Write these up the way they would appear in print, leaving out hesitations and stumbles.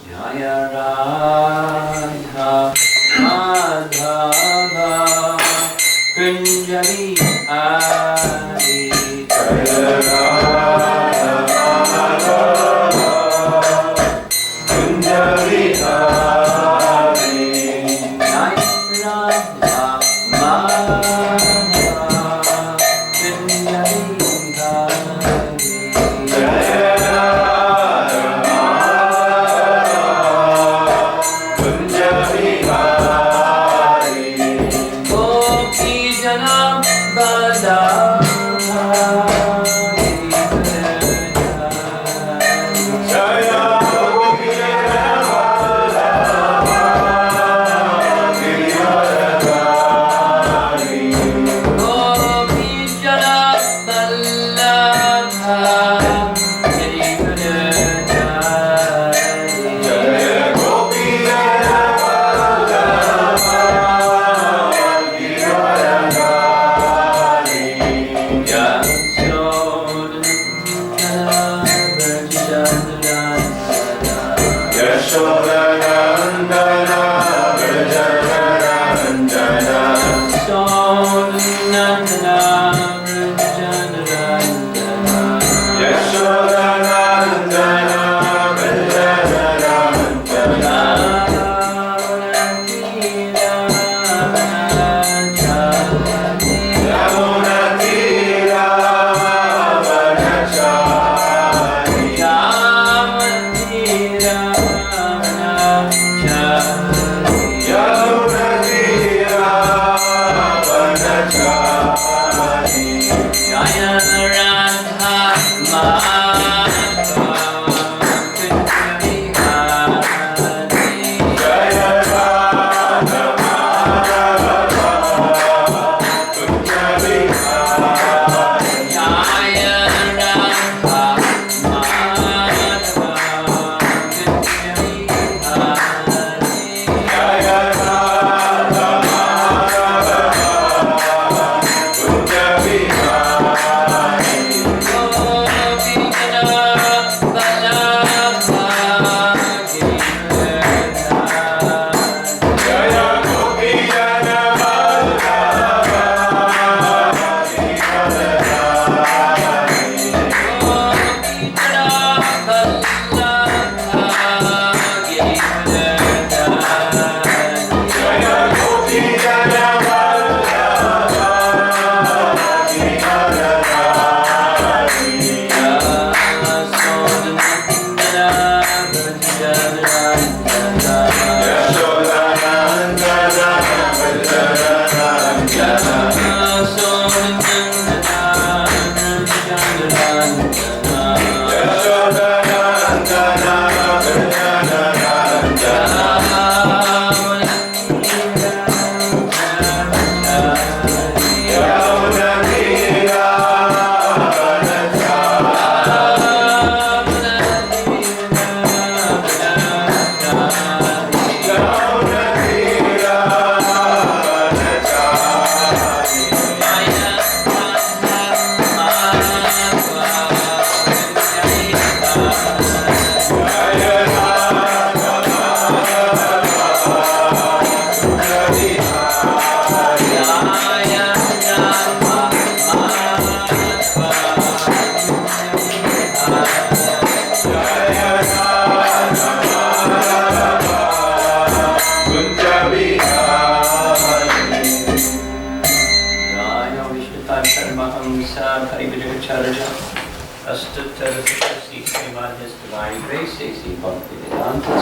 Jaya Radha Madhava Kunjali Hari Jaya Radha Madhava Kunjali Hari Jaya Radha Madhava Kunjali Hari Jaya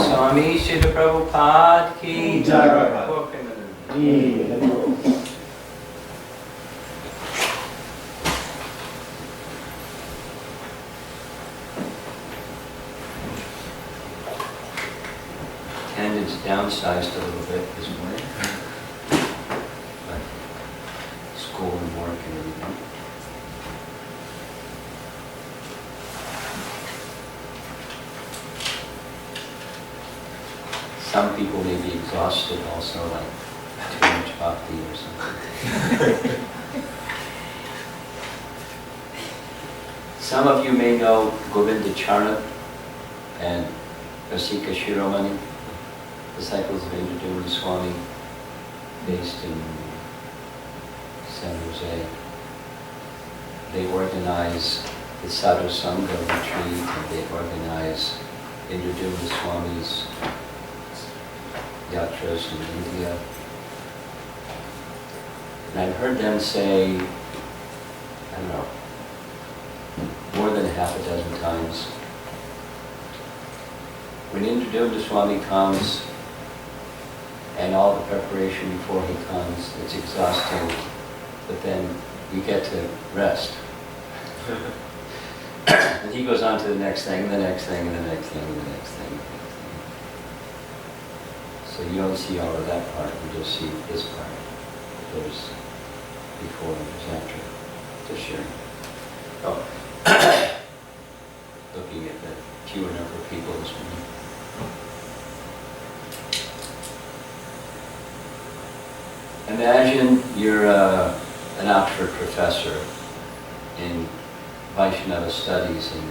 Swami Srila Prabhupada ki Jai. Attendance downsized a little bit this morning, but school and work and everything. Some people may be exhausted also, like too much bhakti or something. Some of you may know Govinda Charna and Rasika Shiromani, disciples of Indradyumna Swami, based in San Jose. They organize the Sadhu Sangha retreat, and they organize Indradyumna Swami's yatras in India. And I've heard them say, I don't know, more than half a dozen times, when Indradyumna Swami comes, and all the preparation before he comes, it's exhausting, but then you get to rest. And he goes on to the next thing, and the next thing, and the next thing, and the next thing, and the next thing. So you don't see all of that part, you just see this part. There's before and there's after. Just sharing. Oh. Looking at the fewer number of people this morning. Imagine you're an Oxford professor in Vaishnava studies and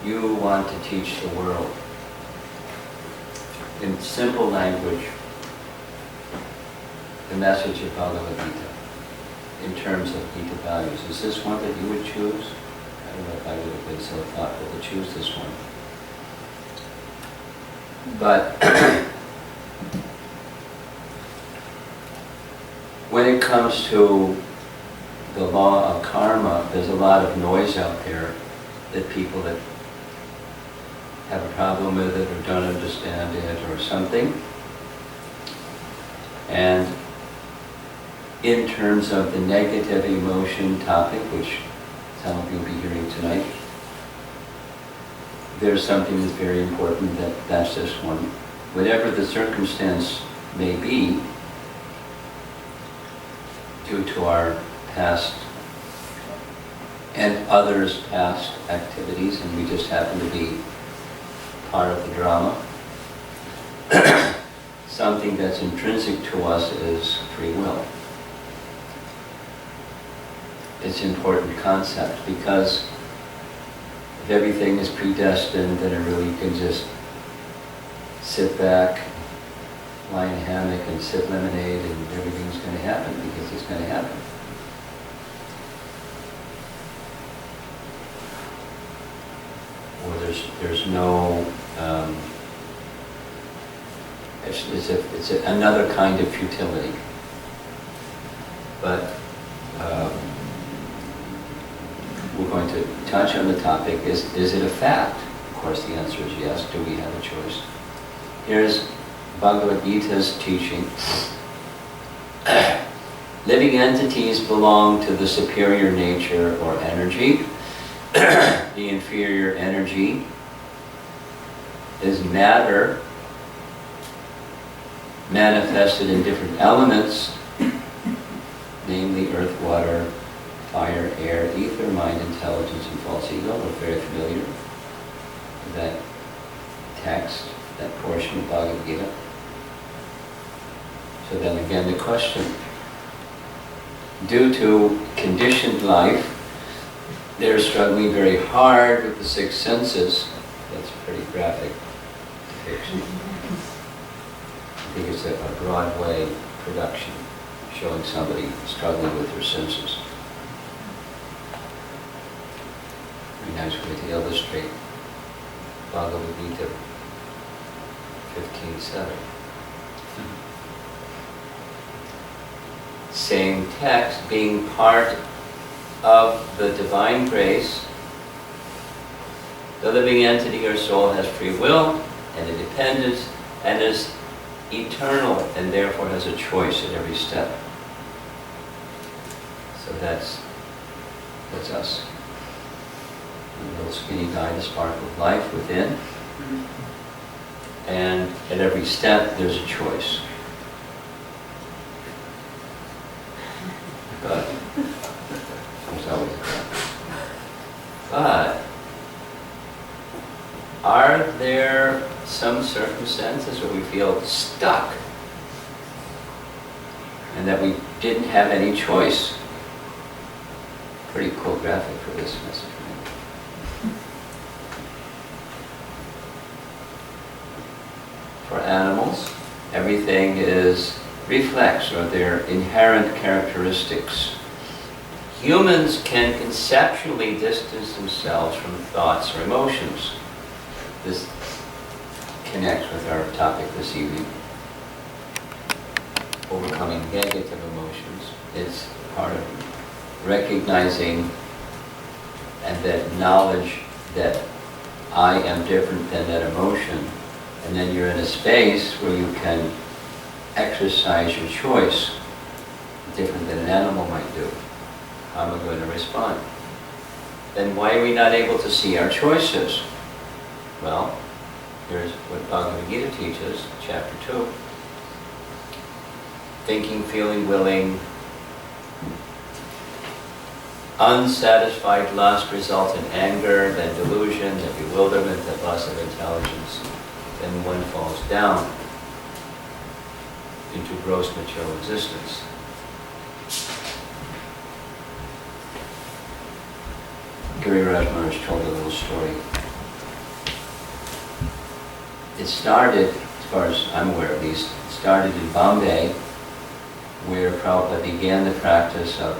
you want to teach the world in simple language the message of Bhagavad Gita in terms of Gita values. Is this one that you would choose? I don't know if I would have been so thoughtful to choose this one. But when it comes to the law of karma, there's a lot of noise out there that people that have a problem with it or don't understand it or something. And in terms of the negative emotion topic, which some of you will be hearing tonight, there's something that's very important, that's this one. Whatever the circumstance may be, due to our past and others' past activities, and we just happen to be part of the drama, something that's intrinsic to us is free will. It's an important concept because if everything is predestined, then it really can just sit back, lie in a hammock and sip lemonade and everything's going to happen because it's going to happen. Or there's no, it's another kind of futility. But we're going to touch on the topic, is it a fact? Of course the answer is yes. Do we have a choice? Here's Bhagavad Gita's teaching. Living entities belong to the superior nature or energy. The inferior energy is matter manifested in different elements, namely earth, water, fire, air, ether, mind, intelligence, and false ego. We're very familiar with that text, that portion of Bhagavad Gita. So then again the question, due to conditioned life, they're struggling very hard with the six senses. That's a pretty graphic depiction. I think it's a Broadway production showing somebody struggling with their senses. Very nice way to illustrate Bhagavad Gita 15:7. Same text, being part of the divine grace, the living entity or soul has free will and independence and is eternal and therefore has a choice at every step. So that's us. The little skinny guy, the spark of life within. And at every step there's a choice. But there's always a choice. But are there some circumstances where we feel stuck and that we didn't have any choice. Pretty cool graphic for this message. For animals, everything is reflex, or their inherent characteristics. Humans can conceptually distance themselves from thoughts or emotions. This connects with our topic this evening. Overcoming negative emotions is part of recognizing and that knowledge that I am different than that emotion. And then you're in a space where you can exercise your choice, different than an animal might do. How am I going to respond? Then why are we not able to see our choices? Well, here's what Bhagavad Gita teaches, chapter 2. Thinking, feeling, willing, unsatisfied lust results in anger, then delusion, then bewilderment, then loss of intelligence. Then one falls down into gross material existence. Giriraj Maharaj told a little story. It started, as far as I'm aware at least, it started in Bombay, where Prabhupada began the practice of,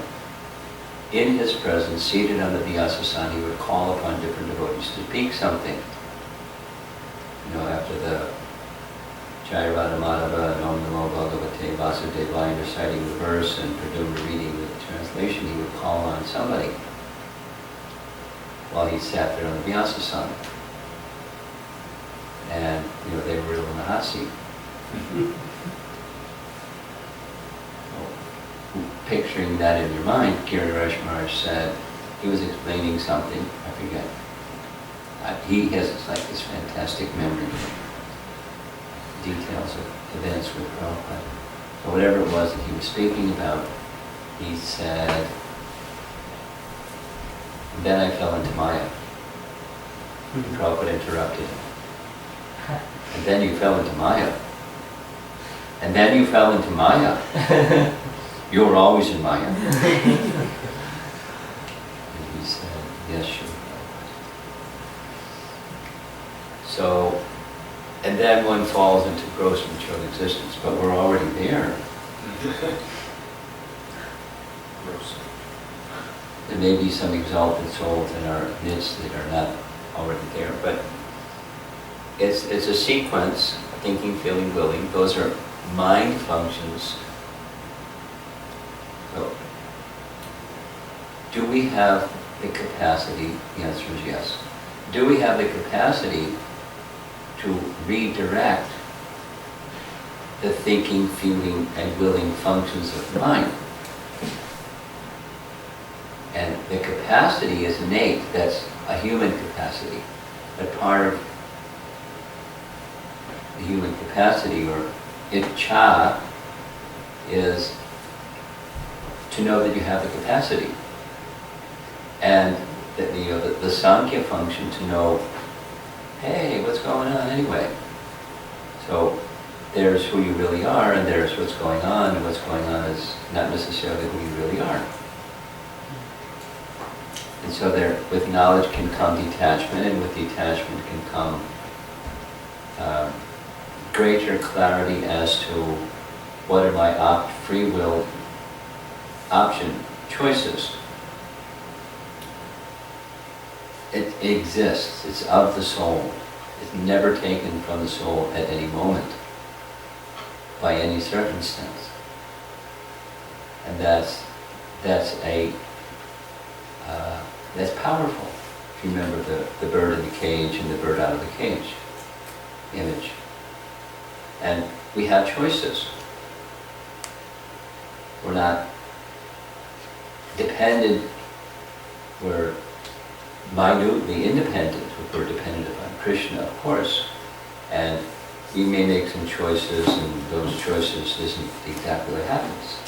in his presence, seated on the Vyasasana, he would call upon different devotees to speak something. You know, after the Jayavada Madhava, Om Namo Bhagavate Vasudevaya, reciting the verse and Pradumna reading the translation, he would call on somebody while he sat there on the Vyasasana. And, you know, they were in the hot seat. Picturing that in your mind, Giriraj Maharaj said, he was explaining something, I forget. He has like this fantastic memory, details of events with Prabhupada. So whatever it was that he was speaking about, he said, then I fell into Maya. And Prabhupada interrupted him. And then you fell into Maya. And then you fell into Maya. You were always in Maya. And he said, yes, sure. So, and then one falls into gross material existence, but we're already there. There may be some exalted souls in our midst that are not already there, but it's a sequence, thinking, feeling, willing. Those are mind functions. So, do we have the capacity? The answer is yes. Do we have the capacity to redirect the thinking, feeling, and willing functions of the mind? And the capacity is innate. That's a human capacity. But part of the human capacity, or ichcha, is to know that you have the capacity. And that the Sankhya function to know, hey, what's going on anyway? So there's who you really are, and there's what's going on, and what's going on is not necessarily who you really are. And so there, with knowledge can come detachment, and with detachment can come greater clarity as to what are my free will option choices. It exists. It's of the soul. It's never taken from the soul at any moment, by any circumstance. And that's powerful. If you remember the bird in the cage and the bird out of the cage image. And we have choices. We're not dependent, we're minutely independent. We're dependent upon Krishna, of course. And we may make some choices, and those choices isn't exactly what happens,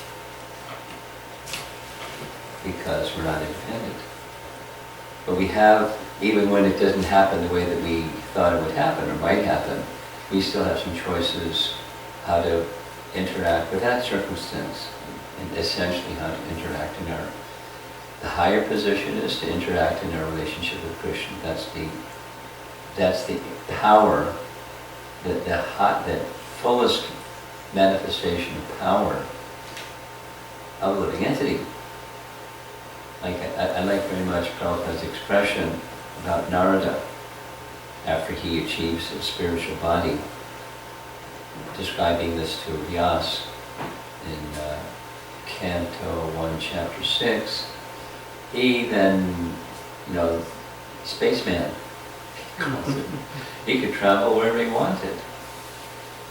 because we're not independent. But we have, even when it doesn't happen the way that we thought it would happen or might happen, we still have some choices how to interact with that circumstance, and essentially how to interact in our... The higher position is to interact in our relationship with Krishna. That's the power, the fullest manifestation of power of a living entity. Like I like very much Prabhupada's expression about Narada after he achieves a spiritual body, describing this to Vyas in Canto 1, Chapter 6. He then, spaceman, he calls it. He could travel wherever he wanted.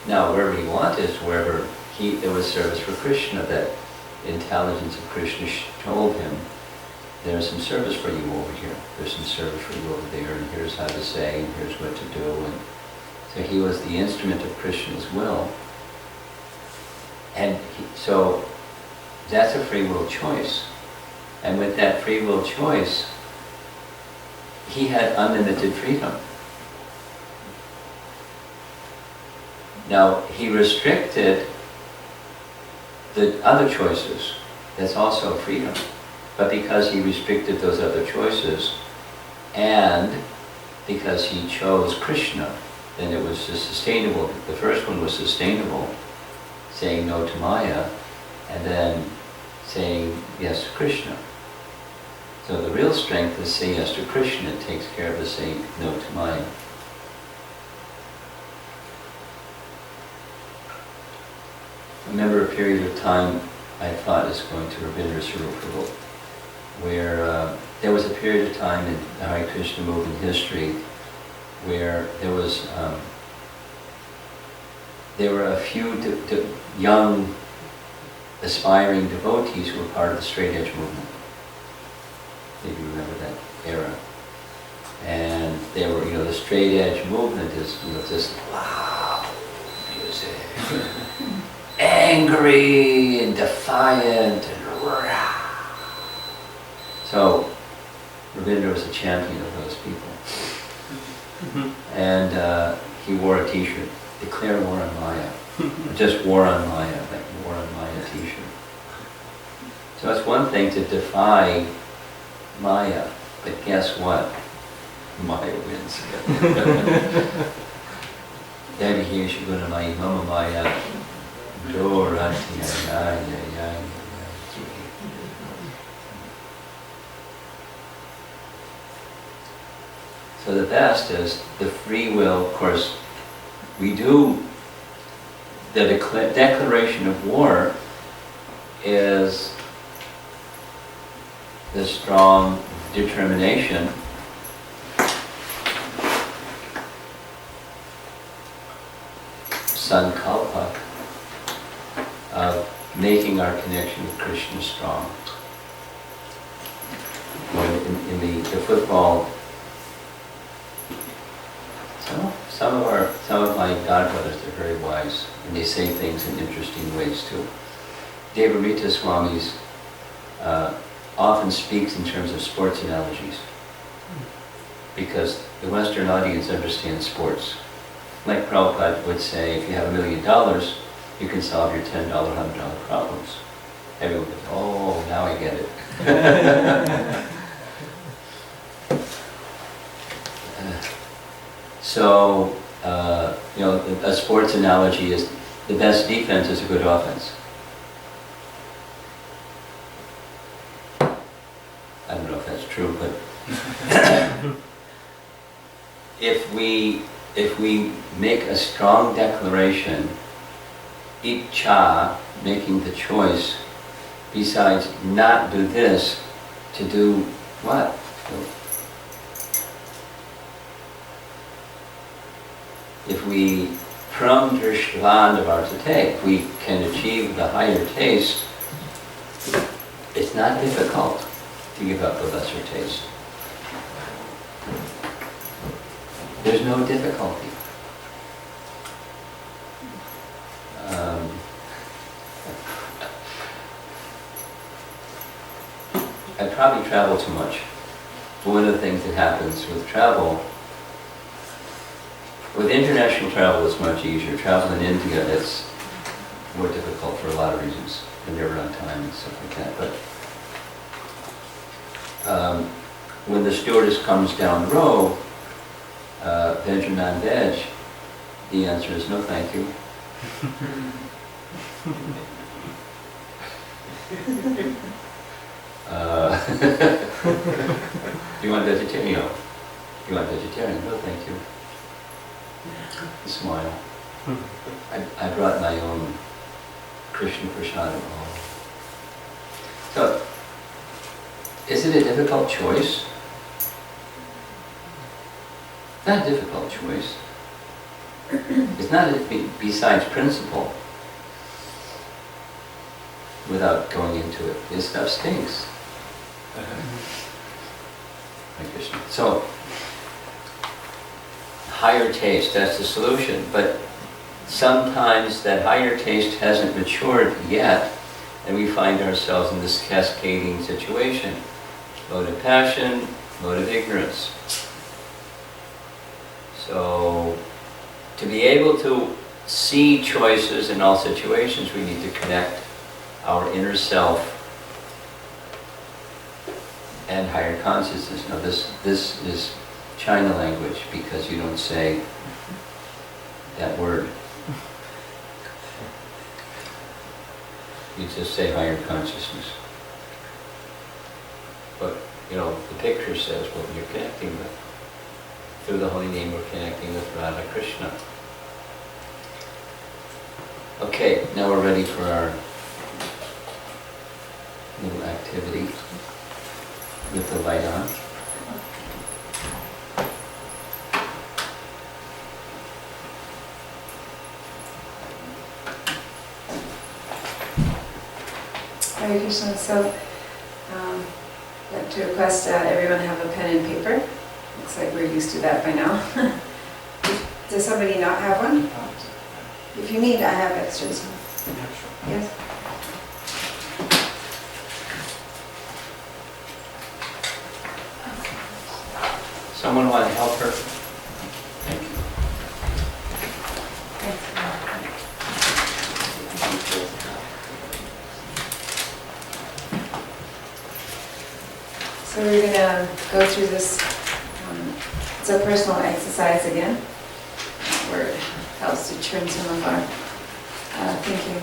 Now, wherever he wanted is wherever there was service for Krishna. That intelligence of Krishna told him, there's some service for you over here, there's some service for you over there, and here's how to say, and here's what to do. And so he was the instrument of Krishna's will. And so that's a free will choice. And with that free will choice, he had unlimited freedom. Now, he restricted the other choices. That's also freedom. But because he restricted those other choices, and because he chose Krishna, then it was just sustainable. The first one was sustainable, saying no to Maya, and then saying yes to Krishna. So the real strength is say yes to Krishna. It takes care of the saying no to Maya. I remember a period of time I thought is going to Rabindra Sarupa, where there was a period of time in the Hare Krishna movement history where there were a few young aspiring devotees who were part of the straight edge movement. Maybe you remember that era. And they were, the straight edge movement is, this loud music, angry and defiant and rah. So Rabindra was a champion of those people. And he wore a t-shirt, declare war on Maya. Just war on Maya, like war on Maya t-shirt. So it's one thing to defy Maya, but guess what? Maya wins. Devi here Shiguna Maya Mama Maya Dorati. So the best is the free will. Of course, we do the declaration of war is the strong determination sankalpa of making our connection with Krishna strong. In the football, some of my godbrothers, they're very wise, and they say things in interesting ways too. Devarita Swami's often speaks in terms of sports analogies, because the Western audience understands sports. Like Prabhupada would say, if you have $1 million, you can solve your $10, $100 problems. Everyone goes, oh, now I get it. So, a sports analogy is the best defense is a good offense. I don't know if that's true, but if we make a strong declaration, ichcha, making the choice, besides not do this, to do what? If we from Drishtvandavarte, we can achieve the higher taste, it's not difficult to give up the lesser taste. There's no difficulty. I probably travel too much. But one of the things that happens with travel, with international travel, it's much easier. Travel in India, more difficult for a lot of reasons. They're never on time and stuff like that. But when the stewardess comes down the row, veg or non-veg, the answer is no, thank you. You want vegetarian? No. You want vegetarian? No, thank you. Smile. I brought my own Krishna prasadam. So, is it a difficult choice? Not a difficult choice. It's not besides principle. Without going into it, this stuff stinks. Hare Krishna. So, higher taste, that's the solution. But sometimes that higher taste hasn't matured yet, and we find ourselves in this cascading situation. Mode of passion, mode of ignorance. So, to be able to see choices in all situations, we need to connect our inner self and higher consciousness. Now this is China language because you don't say that word. You just say higher consciousness. But, you know, the picture says what you're connecting with. Through the holy name we're connecting with Radha Krishna. Okay, now we're ready for our little activity with the light on. Hare Krishna. So, I'd like to request everyone have a pen and paper. Looks like we're used to that by now. Does somebody not have one? If you need, I have extras. Yes? Someone want to help her? Thank you. So we're going to go through this. It's a personal exercise again, where it helps to trim some of our thinking.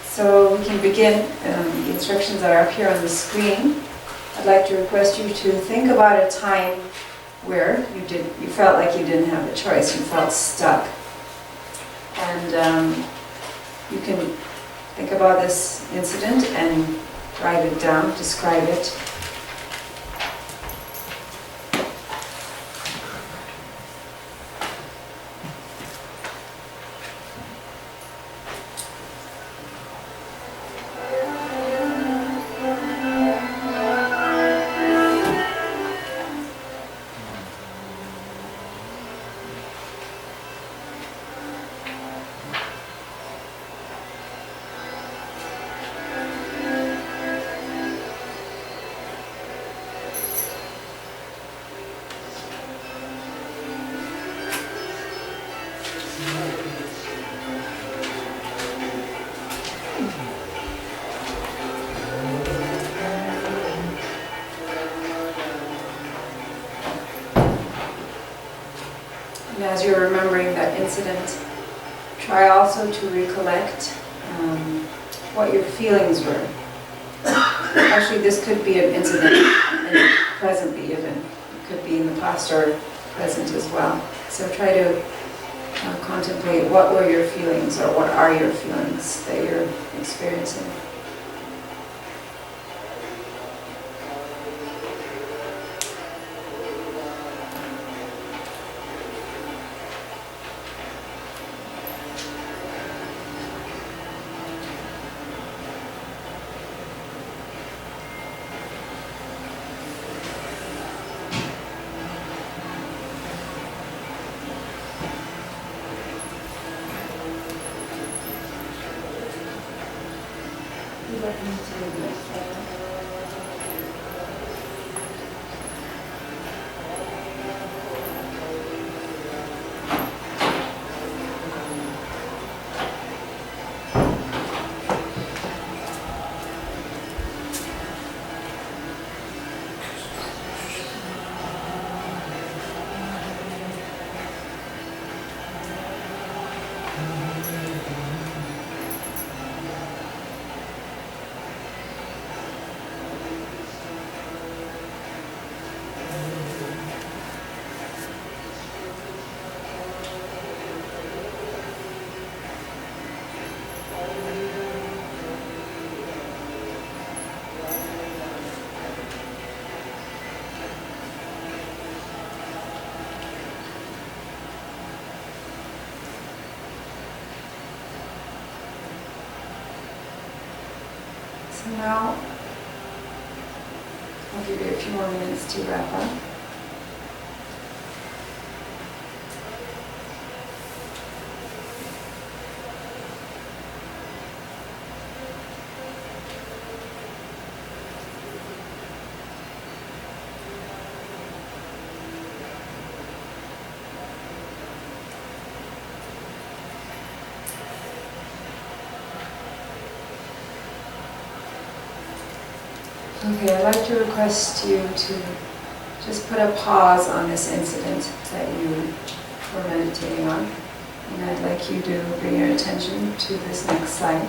So we can begin. The instructions are up here on the screen. I'd like to request you to think about a time where you felt like you didn't have a choice, you felt stuck. And you can think about this incident and write it down, describe it. And as you're remembering that incident, try also to recollect what your feelings were. Actually, this could be an incident in the present even. It could be in the past or present as well. So try to contemplate what were your feelings or what are your feelings that you're experiencing. So now, I'll give you a few more minutes to wrap up. Okay, I'd like to request you to just put a pause on this incident that you were meditating on. And I'd like you to bring your attention to this next slide.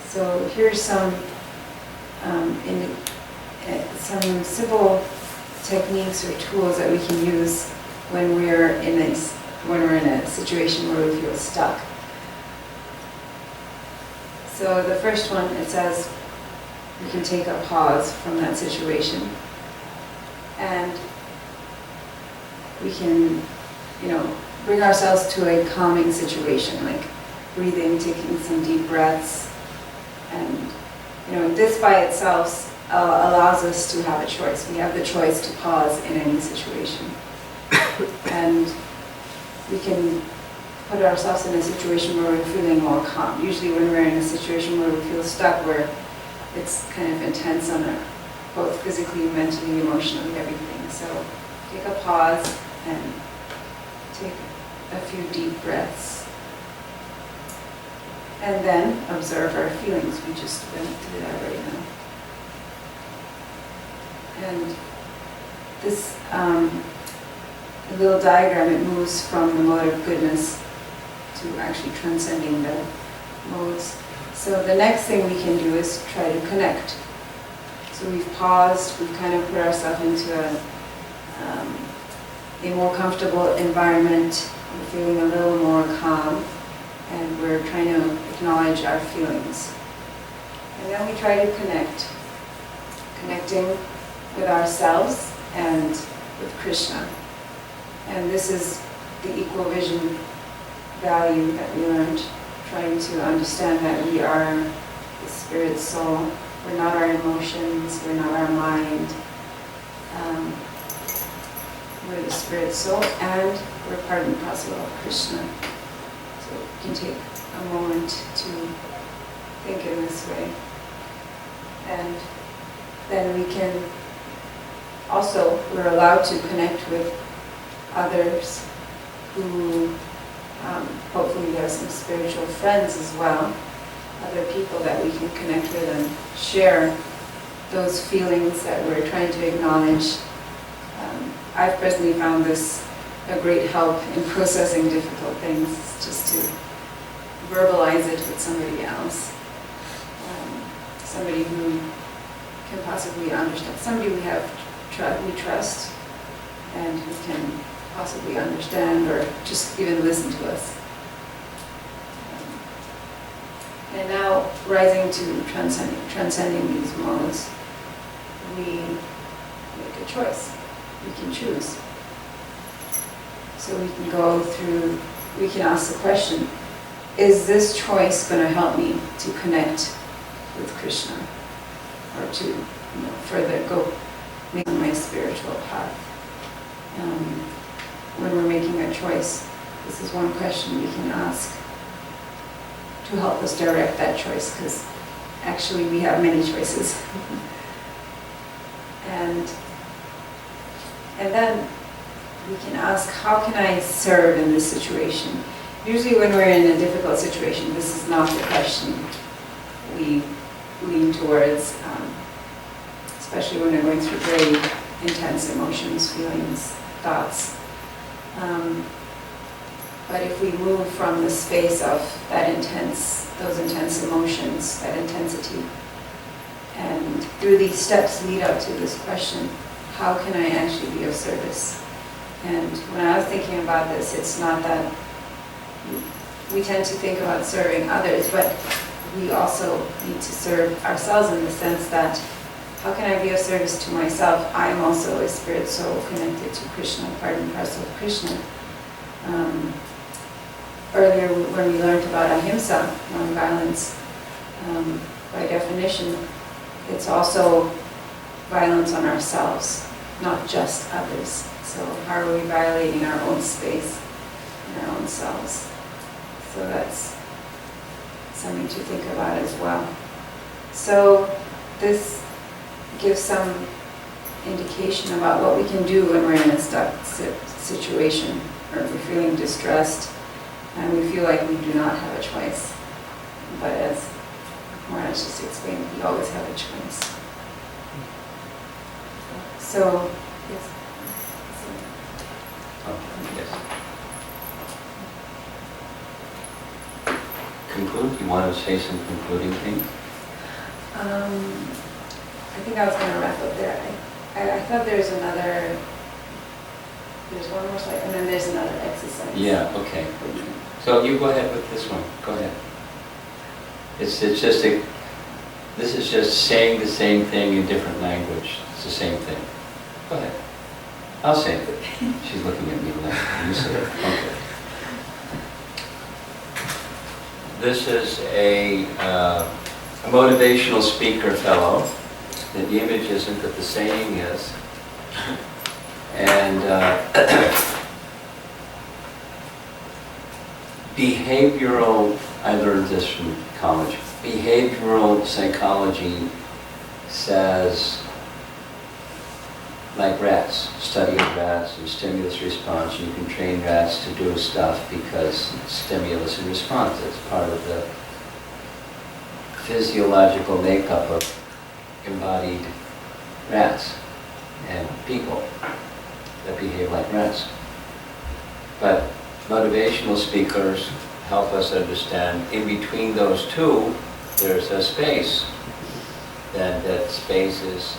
So here's some simple techniques or tools that we can use when we're in a situation where we feel stuck. So the first one, it says we can take a pause from that situation, and we can, bring ourselves to a calming situation, like breathing, taking some deep breaths, and this by itself allows us to have a choice. We have the choice to pause in any situation, and we can put ourselves in a situation where we're feeling more calm. Usually when we're in a situation where we feel stuck, where it's kind of intense on both physically, mentally, emotionally, everything. So take a pause and take a few deep breaths. And then observe our feelings. We just went through that right now. And this little diagram, it moves from the mode of goodness to actually transcending the modes. So the next thing we can do is try to connect. So we've paused, we've kind of put ourselves into a more comfortable environment, we're feeling a little more calm, and we're trying to acknowledge our feelings. And then we try to connecting with ourselves and with Krishna. And this is the equal vision value that we learned, trying to understand that we are the spirit soul. We're not our emotions, we're not our mind. We're the spirit soul, and we're part and parcel of Krishna. So we can take a moment to think in this way. And then we can also, we're allowed to connect with others who hopefully there are some spiritual friends as well, other people that we can connect with and share those feelings that we're trying to acknowledge. I've personally found this a great help in processing difficult things, just to verbalize it with somebody else, somebody who can possibly understand, somebody we trust and who can possibly understand or just even listen to us. And now, rising to transcending these modes, we make a choice. We can choose. So we can go through, we can ask the question, is this choice going to help me to connect with Krishna? Or to further go make my spiritual path? When we're making a choice, this is one question we can ask to help us direct that choice, because actually we have many choices. And then we can ask, how can I serve in this situation? Usually when we're in a difficult situation, this is not the question we lean towards, especially when we're going through very intense emotions, feelings, thoughts. But if we move from the space of those intense emotions, that intensity, and through these steps lead up to this question, how can I actually be of service? And when I was thinking about this, it's not that we tend to think about serving others, but we also need to serve ourselves in the sense that, how can I be of service to myself? I am also a spirit soul connected to Krishna, part and parcel of Krishna. earlier when we learned about ahimsa, non-violence, by definition, it's also violence on ourselves, not just others. So how are we violating our own space and our own selves? So that's something to think about as well. So this gives some indication about what we can do when we're in a stuck situation, or if we're feeling distressed and we feel like we do not have a choice. But as Maharaj just explained, we always have a choice. So, yes. Yes. Conclude? You want to say some concluding things? I think I was going to wrap up there. I thought there's one more slide, and then there's another exercise. Yeah, okay. So you go ahead with this one. Go ahead. It's just this is just saying the same thing in different language. It's the same thing. Go ahead. I'll say it. She's looking at me like, you say it. Okay. This is a motivational speaker fellow. The image isn't, but the saying is. And behavioral, I learned this from college, behavioral psychology says, like rats, study of rats and stimulus response, you can train rats to do stuff because stimulus and response, it's part of the physiological makeup of embodied rats and people that behave like rats. But motivational speakers help us understand in between those two, there's a space. That space is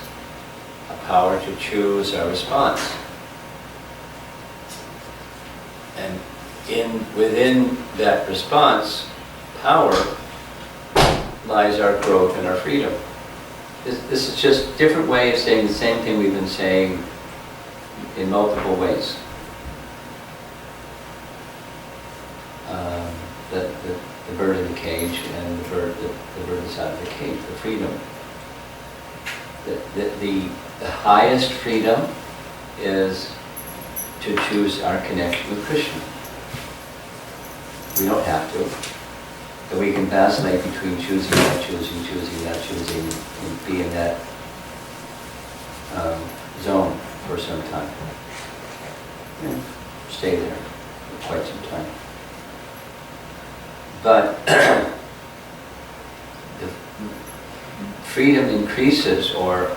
a power to choose our response. And within that response, power lies our growth and our freedom. This is just a different way of saying the same thing we've been saying in multiple ways. The bird in the cage and the bird inside the cage, the freedom. The highest freedom is to choose our connection with Krishna. We don't have to. But we can vacillate between choosing, not choosing, and be in that zone for some time. And stay there for quite some time. But the freedom increases, or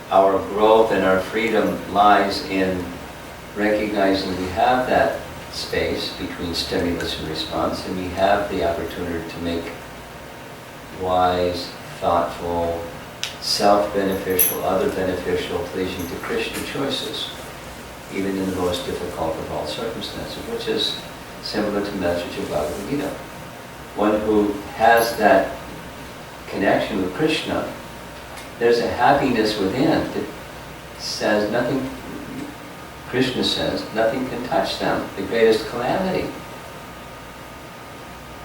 our growth and our freedom lies in recognizing we have that space between stimulus and response, and we have the opportunity to make wise, thoughtful, self-beneficial, other-beneficial, pleasing to Krishna choices, even in the most difficult of all circumstances, which is similar to the message of Bhagavad Gita. One who has that connection with Krishna, there's a happiness within that says nothing, Krishna says, nothing can touch them, the greatest calamity.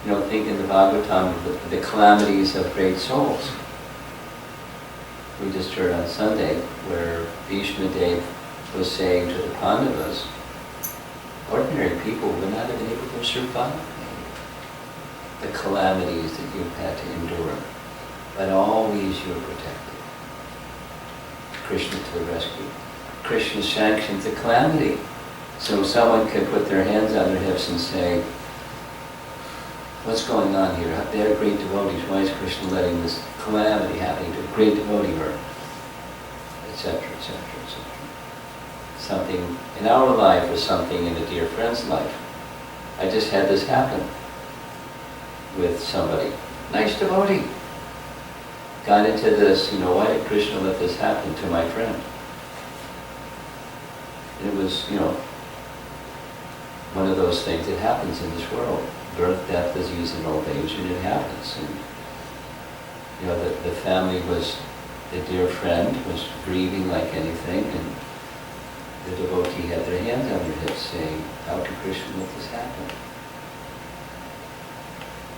You know, think in the Bhagavatam, the calamities of great souls. We just heard on Sunday where Bhishma Dev was saying to the Pandavas, ordinary people would not have been able to survive the calamities that you've had to endure. But always you are protected. Krishna to the rescue. Krishna sanctions the calamity. So someone can put their hands on their hips and say, what's going on here? They're great devotees. Why is Krishna letting this calamity happen to a great devotee or etc., etc., etc. Something in our life or something in a dear friend's life. I just had this happen with somebody. Nice devotee. Got into this, why did Krishna let this happen to my friend? And it was, one of those things that happens in this world. Birth, death, disease, and old age, and it happens. And, the family was, the dear friend was grieving like anything, and the devotee had their hands on their hips saying, how could Krishna let this happen?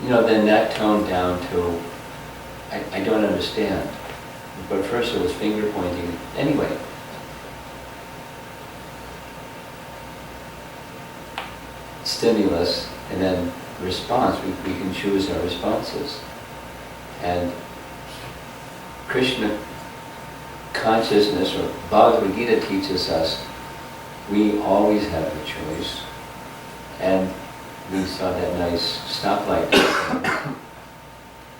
then that toned down to, I don't understand. But first it was finger pointing. Anyway, stimulus and then response. We can choose our responses. And Krishna consciousness, or Bhagavad Gita teaches us, we always have the choice. And we saw that nice stoplight diagram.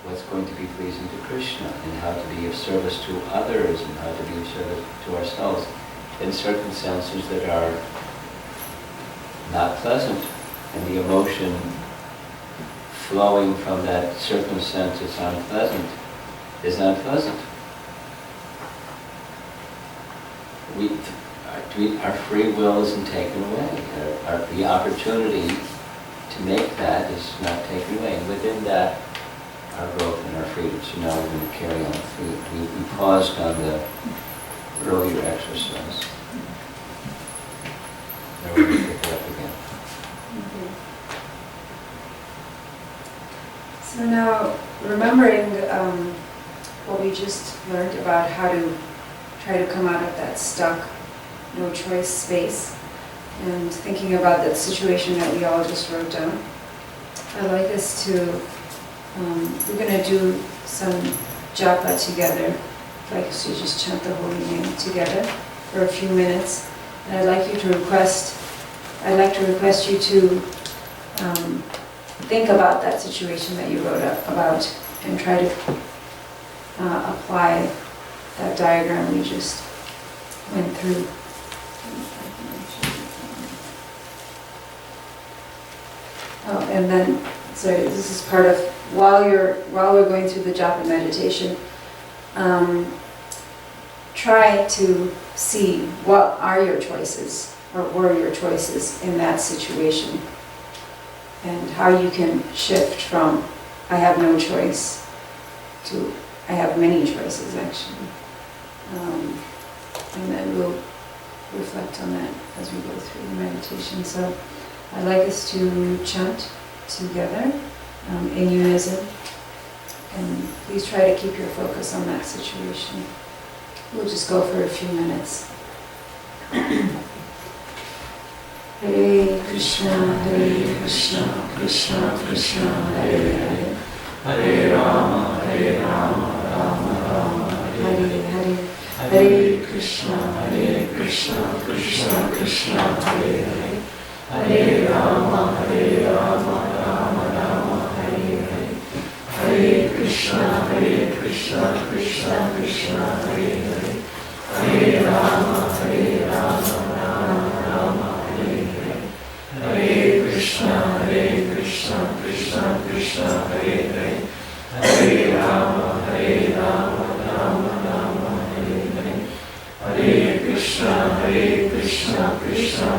What's going to be pleasing to Krishna, and how to be of service to others, and how to be of service to ourselves in circumstances that are not pleasant, and the emotion flowing from that circumstance that's unpleasant is unpleasant. Our free will isn't taken away. The opportunity to make that is not taken away. And within that, our growth and our freedom. So now we're going to carry on. We paused on the earlier exercise. Now we're going to pick it up again. So now, remembering what we just learned about how to try to come out of that stuck, no choice space, and thinking about that situation that we all just wrote down, I'd like us to, we're going to do some japa together. I'd like us to just chant the holy name together for a few minutes. And I'd like to request you to think about that situation that you wrote up about and try to apply that diagram we just went through. Oh, and then, sorry, this is part of, while we're going through the japa meditation, try to see what are your choices, or were your choices in that situation, and how you can shift from I have no choice to I have many choices, actually. And then we'll reflect on that as we go through the meditation. So I'd like us to chant together in unison, and please try to keep your focus on that situation. We'll just go for a few minutes. Hare Krishna, Krishna Krishna, Hare Hare, Hare Rama, Rama Rama, Hare Hare, Hare Krishna, Krishna Krishna, Hare Hare, Hare Rama, Rama Rama, Hare Hare, Hare Krishna, Krishna Krishna, Hare Hare, Hare Rama, Rama Rama, Hare Hare, Hare Krishna, Krishna, Hare Hare, Hare Rama, Rama Rama, Hare Hare, Hare Krishna, Krishna, Hare Hare, Hare Rama, Rama Rama, Hare Hare, Hare Krishna,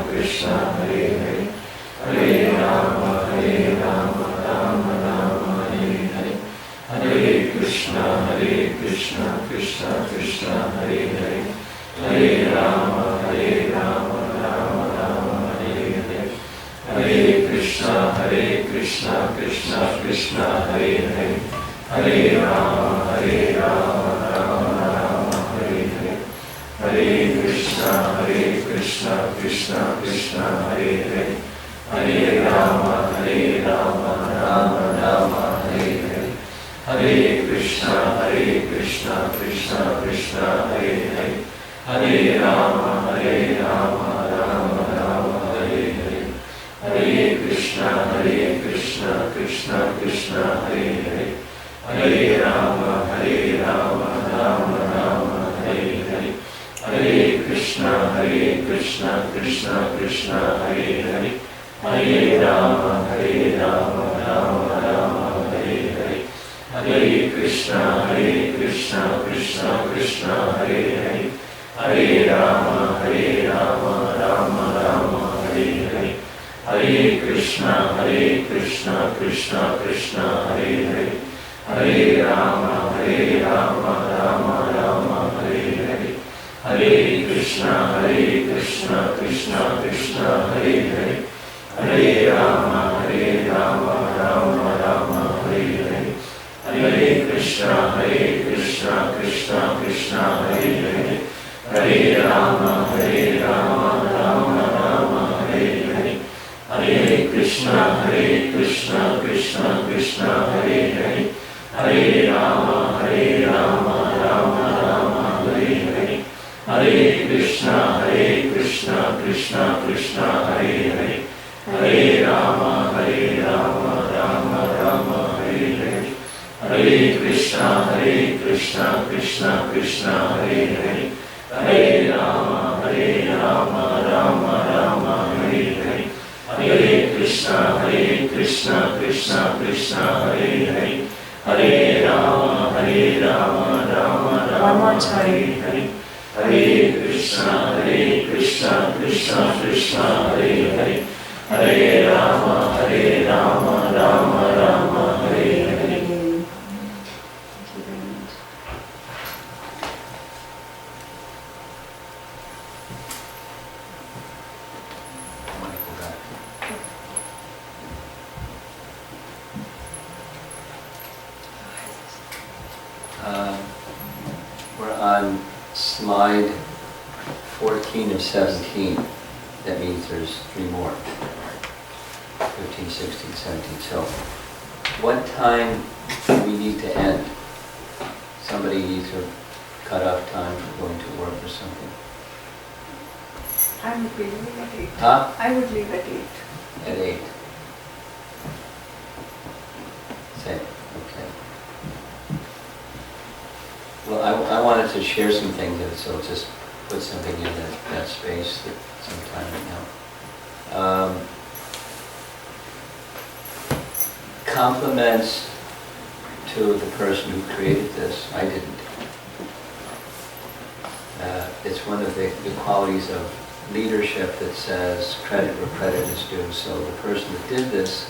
Krishna, Hare Hare, Hare Rama, Rama Rama, Hare Hare, Hare Krishna, Krishna, Hare Hare, Hare Rama, Rama Rama, Hare Hare, Hare Krishna, Krishna, Hare Hare, Hare Rama, Rama Rama, Hare Hare, Hare Krishna, Krishna, Hare Hare, Hare Rama, Rama Rama, Hare Hare, Hare Krishna, Krishna, Hare Hare, Hare Rama, Rama Rama, Hare Hare, Hare Krishna, Krishna, Hare Hare, Hare Rama, Rama Rama, Hare Hare, Hare Krishna, Krishna, Hare Hare, Hare Rama, Rama Rama, Hare Hare, Hare Krishna, Krishna, Hare Hare, Hare Rama, Rama Rama, Hare Hare, Hare Krishna, Krishna, Hare Hare, Hare Rama, Rama Rama, Krishna, Krishna Krishna, Hare Hare, Hare Rama, Rama Rama, Hare Hare, Hare Krishna, Krishna Krishna, Hare Hare, Hare Rama, Rama Rama, Hare Hare, Hare Krishna, Krishna Krishna, Hare Hare, Hare Rama, Rama Rama, Hare Hare, Hare Krishna, Krishna Krishna, Hare Hare, Hare Rama, Rama Rama, Hare Hare, Hare Krishna, Krishna Krishna, Hare Hare, Hare Rama, Rama One more Rama, time. Hare Hare, Hare Krishna, Krishna, Hare Hare, Hare Rama, Rama Rama, Hare Hare. Thank you very much. I want to go back. We're on slide 14 of 17. That means there's 3 more. 15, 16, 17. So what time do we need to end? Somebody needs to cut off time for going to work or something. I would be leaving at 8. Huh? I would leave at 8. At 8. Same, okay. Well, I wanted to share some things, so just put something in that space that sometime right now. Compliments to the person who created this. I didn't. It's one of the qualities of leadership that says credit where credit is due. So the person that did this,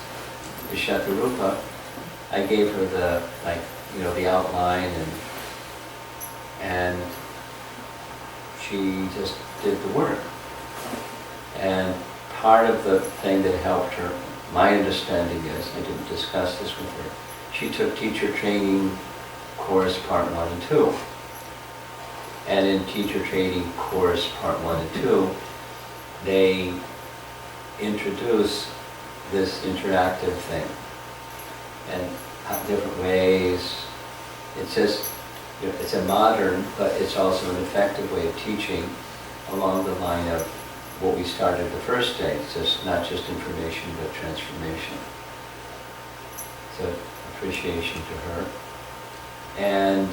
the Shatarupa, I gave her the outline and she just did the work. And part of the thing that helped her, my understanding is, I didn't discuss this with her, she took teacher training course part 1 and 2. And in teacher training course part 1 and 2, they introduce this interactive thing. And different ways, it's a modern, but it's also an effective way of teaching along the line of what we started the first day. It's just not just information, but transformation. So appreciation to her. And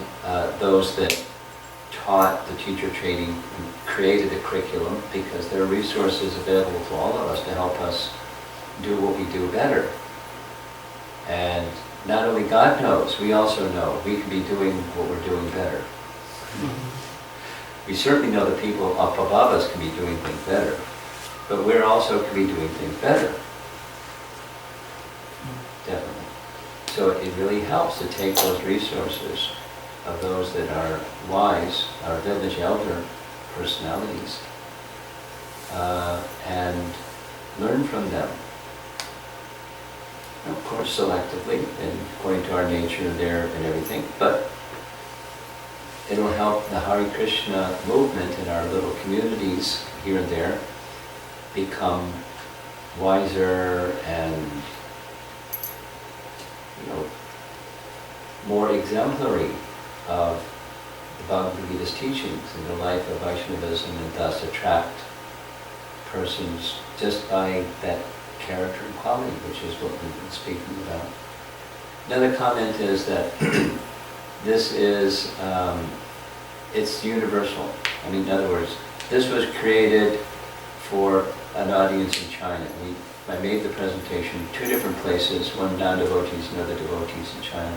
those that taught the teacher training and created a curriculum, because there are resources available to all of us to help us do what we do better. And not only God knows, we also know we can be doing what we're doing better. We certainly know that people up above us can be doing things better, but we're also can be doing things better. Definitely. So it really helps to take those resources of those that are wise, our village elder personalities, and learn from them. Of course, selectively and according to our nature there and everything, but it'll help the Hare Krishna movement in our little communities here and there become wiser and, more exemplary of the Bhagavad Gita's teachings in the life of Vaishnavism, and thus attract persons just by that character and quality, which is what we've been speaking about. Another comment is that this is, it's universal. I mean, in other words, this was created for an audience in China. I made the presentation 2 different places, one non-devotees and other devotees in China.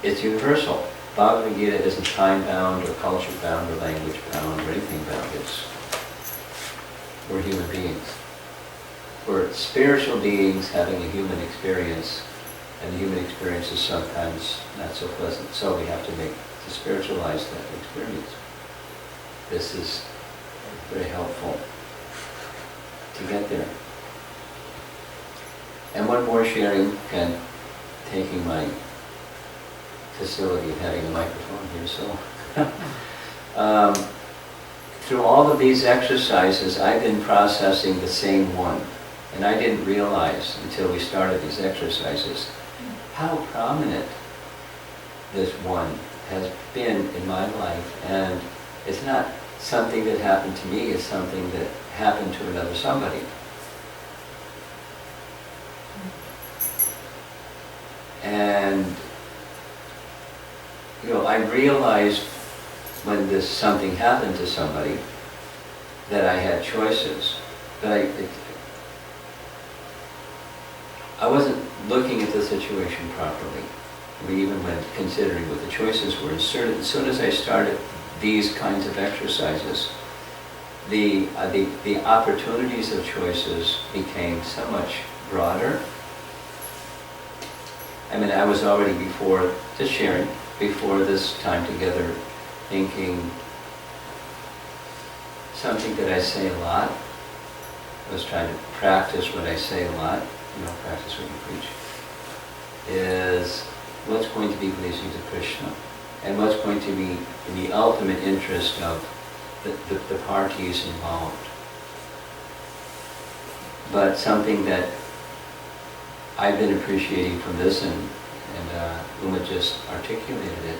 It's universal. Bhagavad Gita isn't time-bound or culture-bound or language-bound or anything bound. We're human beings. We're spiritual beings having a human experience, and the human experience is sometimes not so pleasant, so we have to spiritualize that experience. This is very helpful to get there. And one more sharing, and taking my facility of having a microphone here, so. Through all of these exercises, I've been processing the same one. And I didn't realize until we started these exercises how prominent this one has been in my life. And it's not something that happened to me, it's something that happened to another somebody. And, I realized when something happened to somebody that I had choices. But I wasn't looking at the situation properly. Even when considering what the choices were. As soon as I started these kinds of exercises, the opportunities of choices became so much broader. I mean, I was already before this time together, thinking something that I say a lot. I was trying to practice what I say a lot, practice what you preach, is what's going to be pleasing to Krishna, and what's going to be in the ultimate interest of the parties involved. But something that I've been appreciating from this, and Uma just articulated it,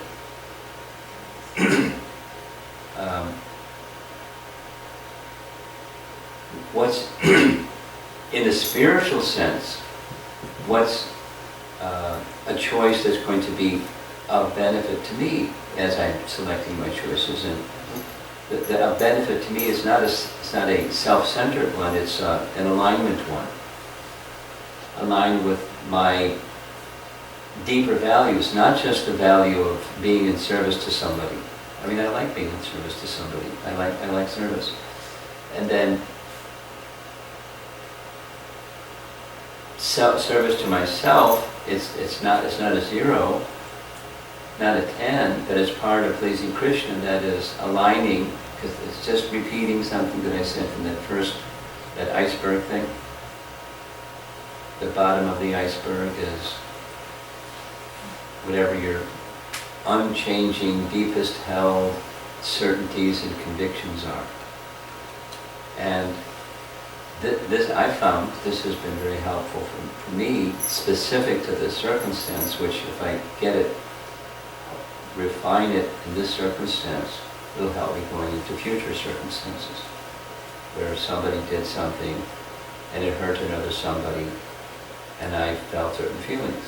what's, in a spiritual sense, what's a choice that's going to be of benefit to me as I'm selecting my choices, and the benefit to me is not a self-centered one, it's an alignment one. Aligned with my deeper values, not just the value of being in service to somebody. I mean, I like being in service to somebody. I like service. And then service to myself, it's not a 0, not a 10, but it's part of pleasing Krishna. That is aligning, because it's just repeating something that I said from that iceberg thing. The bottom of the iceberg is whatever your unchanging, deepest held certainties and convictions are. And this, I found, this has been very helpful for me, specific to this circumstance, which if I get it, refine it in this circumstance, it'll help me going into future circumstances, where somebody did something and it hurt another somebody, and I felt certain feelings.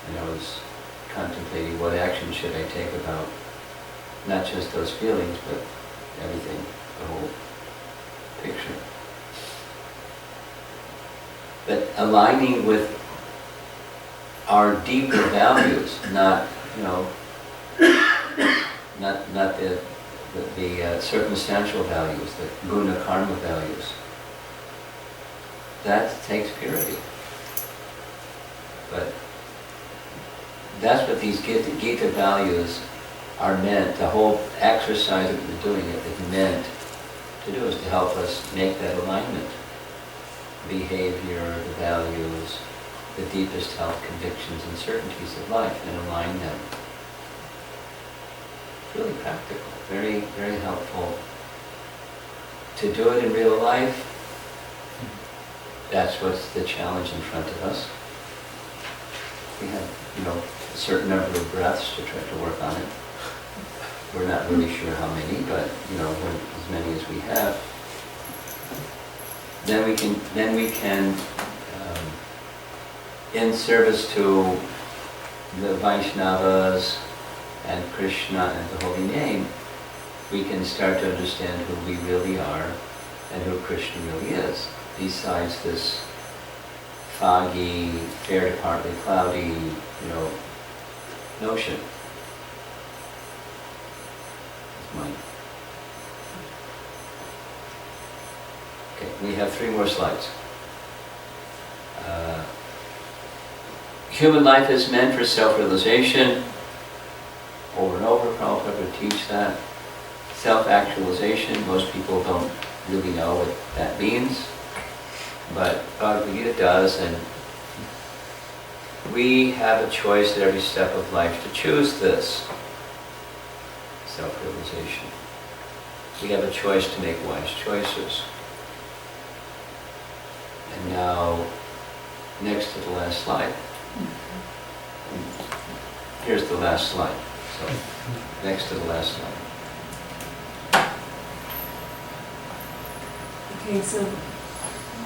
And I was contemplating what action should I take about not just those feelings, but everything, the whole picture. But aligning with our deeper values, not the circumstantial values, the guna karma values. That takes purity. But that's what these Gita values are meant, the whole exercise that we're doing it is meant to do, is to help us make that alignment. Behavior, the values, the deepest held convictions and certainties of life, and align them. It's really practical, very, very helpful. To do it in real life, that's what's the challenge in front of us. We have, a certain number of breaths to try to work on it. We're not really sure how many, but, as many as we have. Then we can, in service to the Vaishnavas and Krishna and the holy name, we can start to understand who we really are and who Krishna really is, besides this foggy, fair to partly cloudy, notion. It's mine. Okay, we have 3 more slides. Human life is meant for self-realization. Over and over, Prabhupada would teach that. Self-actualization, most people don't really know what that means, but Bhagavad Gita does, and we have a choice at every step of life to choose this self-realization. We have a choice to make wise choices. And now, next to the last slide. Here's the last slide. So, next to the last slide. Okay, so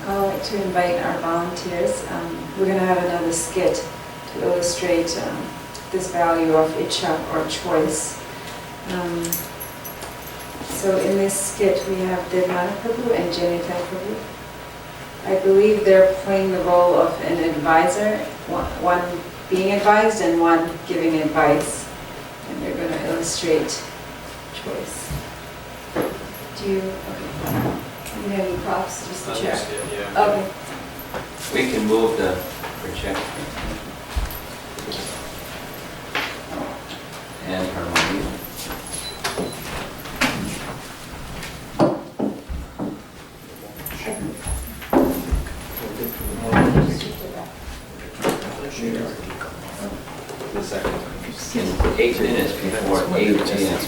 I'd like to invite our volunteers. We're going to have another skit to illustrate this value of icha or choice. So in this skit we have Devmana Prabhu and Janita Prabhu. I believe they're playing the role of an advisor, one being advised and one giving advice. And they're going to illustrate choice. Do you have any props? Just the chair? Okay. We can move the projector. And harmony. The second. In 8 minutes before 8 a.m.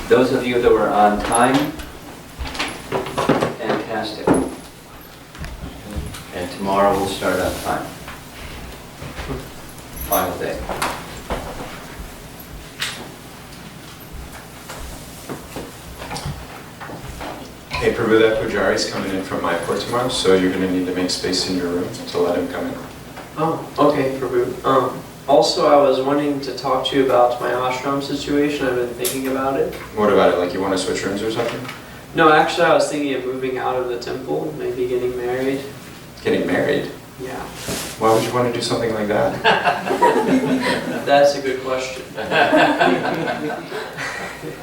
Those of you that were on time, fantastic. And tomorrow we'll start on time. Final day. Hey Prabhu, that Pujari's coming in from Mayapur tomorrow, so you're going to need to make space in your room to let him come in. Oh, okay, Prabhu. Also, I was wanting to talk to you about my ashram situation. I've been thinking about it. What about it? Like you want to switch rooms or something? No, actually, I was thinking of moving out of the temple, maybe getting married. Getting married? Yeah. Why would you want to do something like that? That's a good question.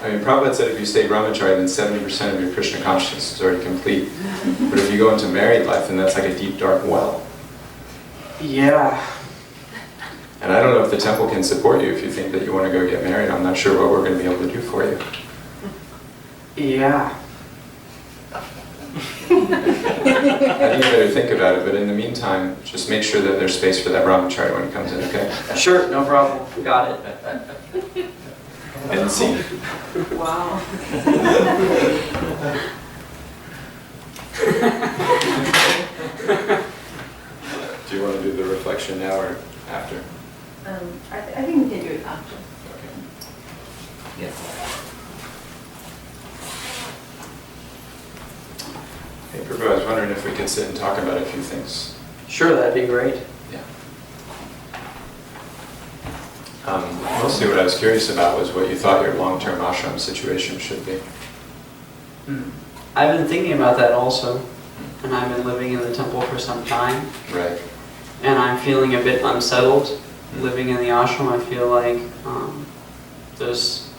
I mean, Prabhupada said if you stay brahmachari, then 70% of your Krishna consciousness is already complete. But if you go into married life, then that's like a deep, dark well. Yeah. And I don't know if the temple can support you if you think that you want to go get married. I'm not sure what we're going to be able to do for you. Yeah. I think you better think about it, but in the meantime, just make sure that there's space for that brahmachari when he comes in, okay? Sure, no problem. Got it. And see. Wow. Do you want to do the reflection now or after? I think we can do it after. Okay. Yeah. Hey Prabhu, I was wondering if we could sit and talk about a few things. Sure, that'd be great. Yeah. Mostly what I was curious about was what you thought your long-term ashram situation should be. I've been thinking about that also, and I've been living in the temple for some time, Right. and I'm feeling a bit unsettled living in the ashram. I feel like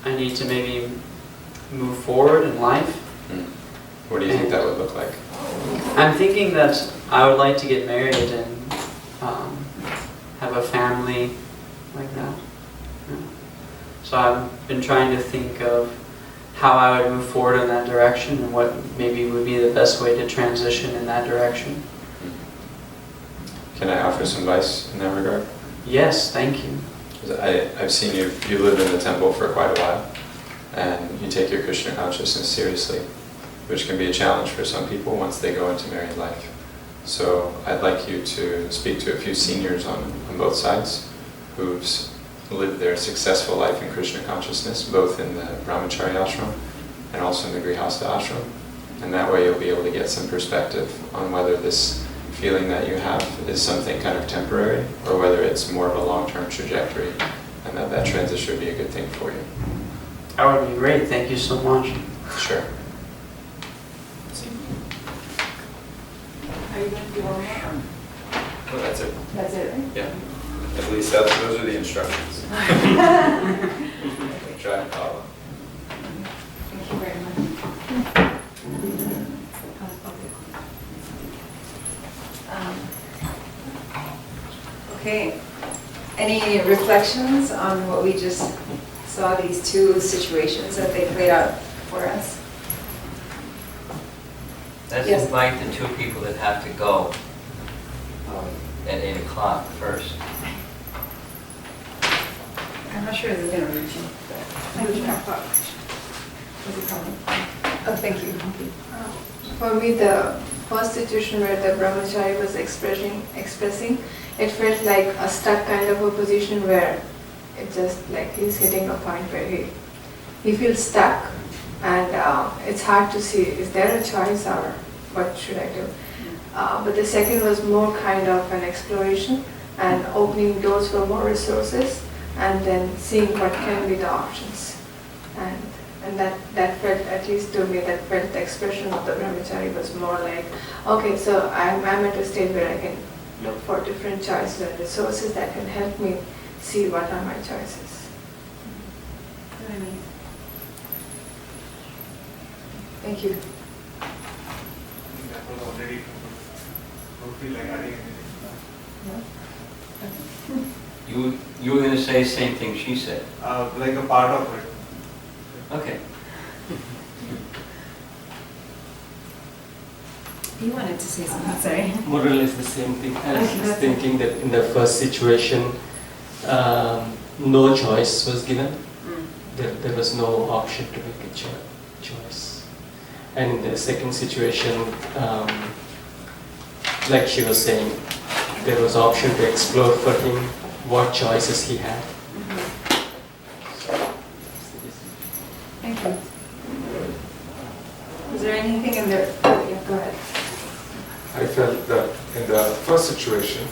I need to maybe move forward in life. What do you think that would look like? I'm thinking that I would like to get married and have a family like that. Yeah. So I've been trying to think of how I would move forward in that direction and what maybe would be the best way to transition in that direction. Can I offer some advice in that regard? Yes, thank you. 'Cause I've seen you live in the temple for quite a while, and you take your Krishna consciousness seriously, which can be a challenge for some people once they go into married life. So I'd like you to speak to a few seniors on both sides who've lived their successful life in Krishna consciousness, both in the brahmachari ashram and also in the grihastha ashram. And that way you'll be able to get some perspective on whether this feeling that you have is something kind of temporary or whether it's more of a long-term trajectory and that transition would be a good thing for you. That would be great. Thank you so much. Sure. Are you going to do one more? Well, that's it. That's it, right? Yeah. At least those are the instructions. Try and follow. Thank you very much. Okay. Any reflections on what we just saw, these two situations that they played out for us? Let's Yes. invite the two people that have to go at 8 o'clock first. I'm not sure they're gonna reach you. Oh, thank you. For me, the first situation where the brahmachari was expressing, it felt like a stuck kind of a position where it just like he's hitting a point where he feels stuck, and it's hard to see, is there a choice or what should I do? But the second was more kind of an exploration and opening doors for more resources and then seeing what can be the options. And that felt, at least to me, that felt the expression of the brahmachari was more like, okay, so I'm at a stage where I can look for different choices and resources that can help me see what are my choices. Very nice. Thank you. That was already, don't feel like adding anything. You were going to say the same thing she said. Like a part of it. Okay. You wanted to say something, sorry. More or less the same thing. I was Okay, just that's thinking that in the first situation, no choice was given. There was no option to make a choice. And in the second situation, like she was saying, there was option to explore for him what choices he had. Thank you. Is there anything in there? Oh, yeah, go ahead. I felt that in the first situation,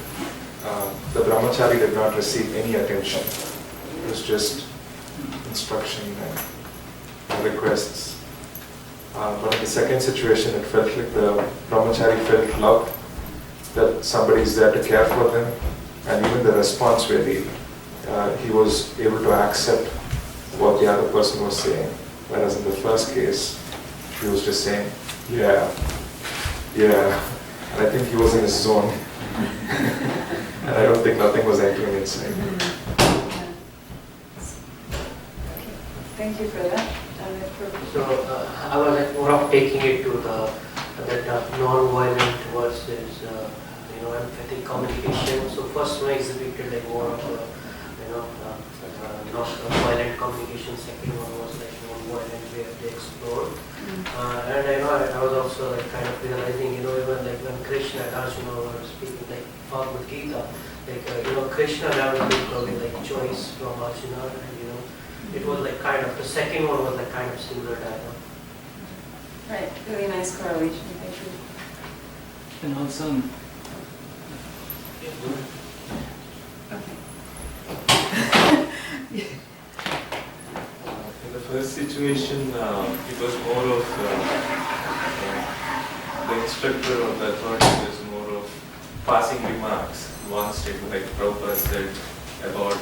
the brahmachari did not receive any attention. It was just instruction and requests. But in the second situation, it felt like the brahmachari felt loved, that somebody is there to care for them, and even the response really, he was able to accept what the other person was saying. Whereas in the first case, he was just saying, yeah. And I think he was in his zone. And I don't think nothing was entering inside. Thank you for that. So I was like more of taking it to that non-violent versus empathic communication. So first one exhibited like more of not violent communication. Second one was like non-violent way they explored. And I was also like kind of realizing, even like when Krishna and Arjuna were speaking like Bhagavad Gita, like Krishna never took away like choice from Arjuna, and it was like kind of, the second one was like kind of similar dialogue. Right, really nice correlation, thank you. And also, Okay. In the first situation, it was more of the instructor or the authority was more of passing remarks. One statement like Prabhupada said about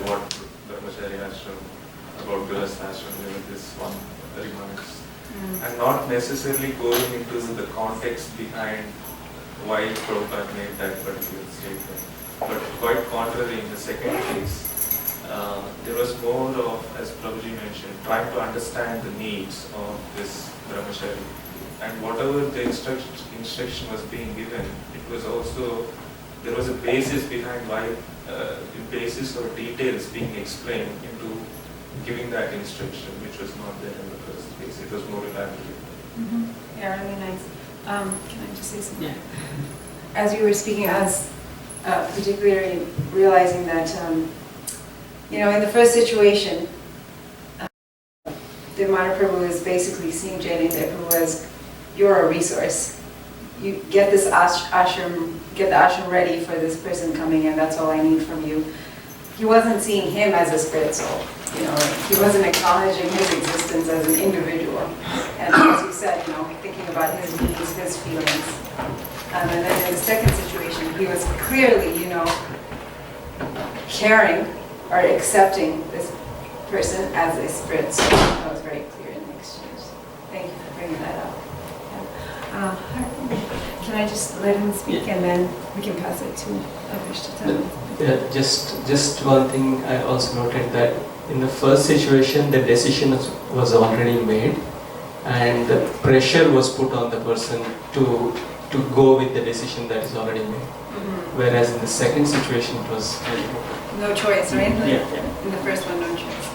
what Brahmachari Ashram, about Grihastha Ashram, there was this one remarks. And not necessarily going into the context behind why Prabhupada made that particular statement. But quite contrary, in the second case, there was more of, as Prabhuji mentioned, trying to understand the needs of this brahmachari. And whatever the instruction was being given, it was also, there was a basis behind why, the basis or details being explained into giving that instruction, which was not there in the first case. It was more elaborate. Yeah, really nice. Can I just say something? Yeah. As you were speaking, I was particularly realizing that, in the first situation, the Mahaprabhu is basically seeing Jainendra Prabhu as, you're a resource. You get this ashram, get the ashram ready for this person coming in, that's all I need from you. He wasn't seeing him as a spirit soul. He wasn't acknowledging his existence as an individual. And as you said, thinking about his needs, his feelings. And then in the second situation, he was clearly, caring or accepting this person as a spirit soul. That was very clear in the exchange. Thank you for bringing that up. Yeah. Can I just let him speak and then we can pass it to others to tell me? yeah, just one thing I also noted that in the first situation, the decision was already made, and the pressure was put on the person to go with the decision that is already made. Whereas in the second situation, it was very open. No choice, right? Like, Yeah. in the first one, no choice.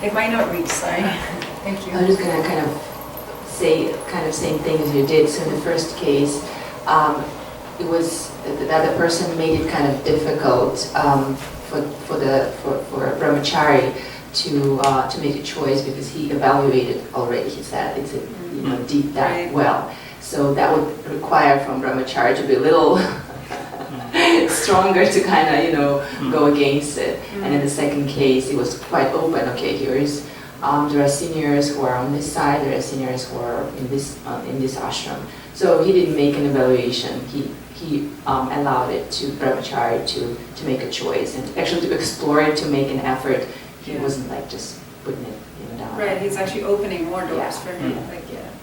It might not reach, sorry. Thank you. I'm just gonna kind of say kind of same thing as you did. So in the first case, it was the other person made it kind of difficult for brahmachari to make a choice because he evaluated already. He said it's deep that Right. well. So that would require from brahmachari to be a little stronger to kind of go against it. And in the second case, it was quite open. Okay, there are seniors who are on this side, there are seniors who are in this ashram. So he didn't make an evaluation. He allowed it to brahmachari to make a choice and actually to explore it, to make an effort. He wasn't like just putting it down. Right, he's actually opening more doors for him,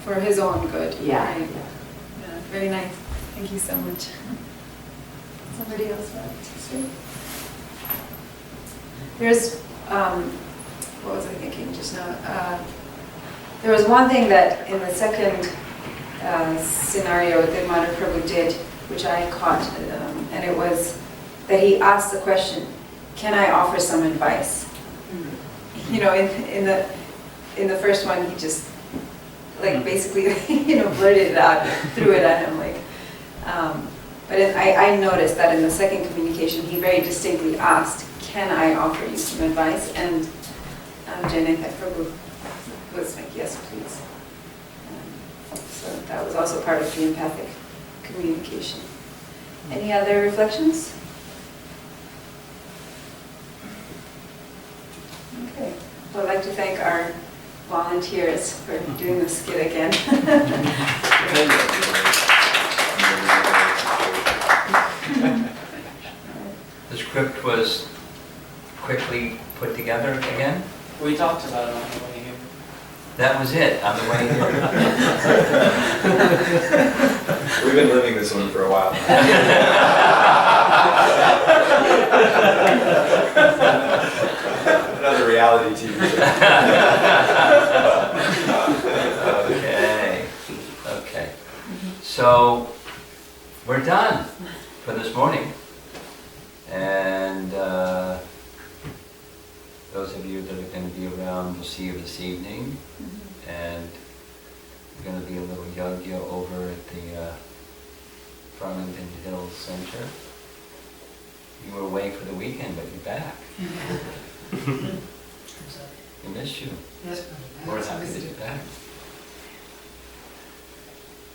for his own good. Yeah. Right. Yeah, very nice. Thank you so much. Somebody else want to say? There's, what was I thinking just now? There was one thing that in the second scenario that Madhu Prabhu did, which I caught, and it was that he asked the question, can I offer some advice? You know, in the first one, he just like basically blurted it out, threw it at him like. But I noticed that in the second communication, he very distinctly asked, "Can I offer you some advice?" And Janitha Prabhu was like, "Yes, please." So that was also part of the empathic communication. Any other reflections? Okay. Well, I'd like to thank our volunteers for doing the skit again. The script was quickly put together again? We talked about it on the way here. That was it, on the way here. We've been living this one for a while. Another reality TV show. Okay. So, we're done for this morning. And those of you that are going to be around, we'll see you this evening. And we're going to be a little yagya over at the Farmington Hills Center. You were away for the weekend, but you're back. We miss you. Yes. We're happy that you're back.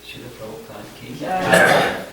Shila Prabhupada Ki Yeah.